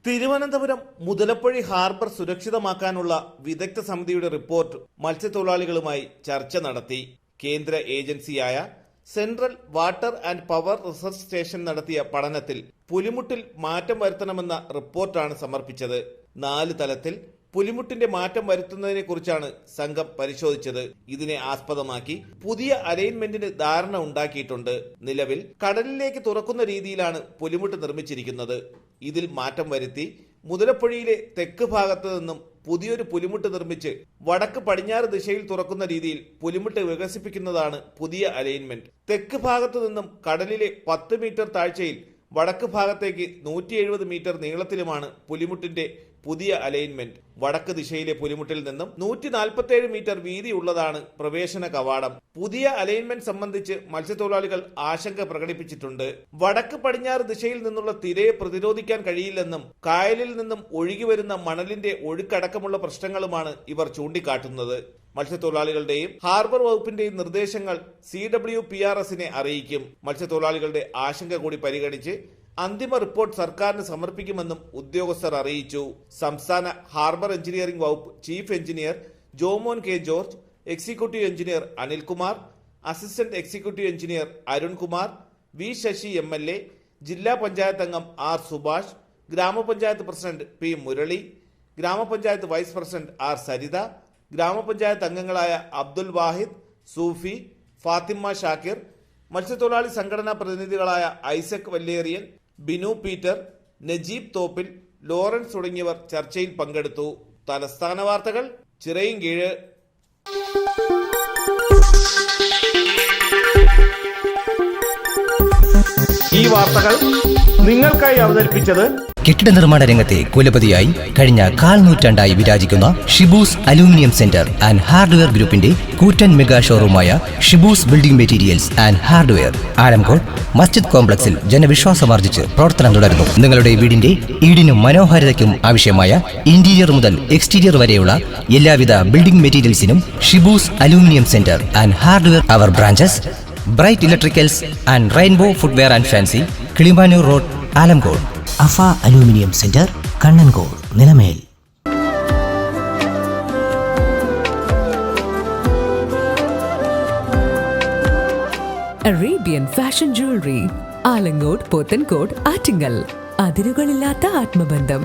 Thiruvananthapuram Muthalapozhi harbour സുരക്ഷിതമാക്കാനുള്ള വിദഗ്ധ സമിതിയുടെ report മത്സ്യത്തൊഴിലാളികളുമായി ചർച്ച നടത്തി. കേന്ദ്ര ഏജൻസിയായ central water and power research station നടത്തിയ പഠനത്തിൽ പുലിമുട്ടിൽ മാറ്റം വരുത്തണമെന്ന റിപ്പോർട്ടാണ് സമർപ്പിച്ചത്. 4 തലത്തിൽ പുലിമുട്ടിന്റെ മാറ്റം വരുത്തുന്നതിനെ കുറിച്ചാണ് സംഘം പരിശോധിച്ചത്. ഇതിനെ ആസ്പദമാക്കി പുതിയ അലൈൻമെന്റിന് ധാരണ ഉണ്ടാക്കിയിട്ടുണ്ട്. നിലവിൽ കടലിലേക്ക് തുറക്കുന്ന രീതിയിലാണ് പുലിമുട്ട് നിർമ്മിച്ചിരിക്കുന്നത്. ഇതിൽ മാറ്റം വരുത്തി മുതലപ്പുഴയിലെ തെക്ക് ഭാഗത്ത് നിന്നും പുതിയൊരു പുലിമുട്ട് നിർമ്മിച്ച് വടക്ക് പടിഞ്ഞാറ് ദിശയിൽ തുറക്കുന്ന രീതിയിൽ പുലിമുട്ട് വികസിപ്പിക്കുന്നതാണ് പുതിയ അലൈൻമെന്റ്. തെക്ക് ഭാഗത്തു നിന്നും കടലിലെ 10 മീറ്റർ താഴ്ചയിൽ വടക്ക് ഭാഗത്തേക്ക് 170 മീറ്റർ നീളത്തിലുമാണ് പുലിമുട്ടിന്റെ പുതിയ അലൈൻമെന്റ്. വടക്ക് ദിശയിലെ പുലിമുട്ടിൽ നിന്നും 147 മീറ്റർ വീതിയുള്ളതാണ് പ്രവേശന കവാടം. പുതിയ അലൈൻമെന്റ് സംബന്ധിച്ച് മത്സ്യത്തൊഴിലാളികൾ ആശങ്ക പ്രകടിപ്പിച്ചിട്ടുണ്ട്. വടക്ക് പടിഞ്ഞാറ് ദിശയിൽ നിന്നുള്ള തിരയെ പ്രതിരോധിക്കാൻ കഴിയില്ലെന്നും കായലിൽ നിന്നും ഒഴുകി വരുന്ന മണലിന്റെ ഒഴുക്കടക്കമുള്ള പ്രശ്നങ്ങളുമാണ് ഇവർ ചൂണ്ടിക്കാട്ടുന്നത്. മത്സ്യത്തൊഴിലാളികളുടെയും ഹാർബർ വകുപ്പിന്റെയും നിർദ്ദേശങ്ങൾ CWPRSനെ അറിയിക്കും. മത്സ്യത്തൊഴിലാളികളുടെ ആശങ്ക കൂടി പരിഗണിച്ച് അന്തിമ റിപ്പോർട്ട് സർക്കാരിന് സമർപ്പിക്കുമെന്നും ഉദ്യോഗസ്ഥർ അറിയിച്ചു. സംസ്ഥാന ഹാർബർ എഞ്ചിനീയറിംഗ് വകുപ്പ് chief engineer Jomon K George, executive engineer Anilkumar, assistant executive engineer Arunkumar, V Sasi MLA, ജില്ലാ പഞ്ചായത്ത് അംഗം R സുഭാഷ്, ഗ്രാമപഞ്ചായത്ത് പ്രസിഡന്റ് P മുരളി, ഗ്രാമപഞ്ചായത്ത് വൈസ് പ്രസിഡന്റ് R സരിത, ഗ്രാമപഞ്ചായത്ത് അംഗങ്ങളായ അബ്ദുൽ വാഹിദ്, സൂഫി, ഫാത്തിമ ഷാക്കിർ, മത്സ്യത്തൊഴിലാളി സംഘടനാ പ്രതിനിധികളായ ഐസക് വല്ലേറിയൻ, ബിനു പീറ്റർ, നജീബ് തോപ്പിൽ, ലോറൻസ് തുടങ്ങിയവർ ചർച്ചയിൽ പങ്കെടുത്തു. തലസ്ഥാന വാർത്തകൾ, ചിറയിൻകീഴ്. ഈ വാർത്തകൾ നിങ്ങൾക്കായി അവതരിപ്പിച്ചത് കെട്ടിട നിർമ്മാണ രംഗത്തെ കുലപതിയായി കഴിഞ്ഞ 1/4 നൂറ്റാണ്ടായി വിരാജിക്കുന്ന Shibu's aluminium centre and hardware ഗ്രൂപ്പിന്റെ കൂറ്റൻ മെഗാ ഷോറൂമായ Shibu's building materials and hardware Alamcode മസ്ജിദ് കോംപ്ലക്സിൽ ജനവിശ്വാസമാർജിച്ച് പ്രവർത്തനം തുടരുന്നു. നിങ്ങളുടെ വീടിന്റെ ഈടിനും മനോഹാരിതയ്ക്കും ആവശ്യമായ ഇന്റീരിയർ മുതൽ എക്സ്റ്റീരിയർ വരെയുള്ള എല്ലാവിധ ബിൽഡിംഗ് മെറ്റീരിയൽസിനും Shibu's aluminium centre and hardware. Our branches bright electricals and rainbow footwear and fancy, Kilimanoor road, Alamcode. Afa aluminium centre, Kannankode, Nilamel. Arabian fashion jewellery, Alamcode, Pothencode, Attingal. അതിരുകളില്ലാത്ത ആത്മബന്ധം.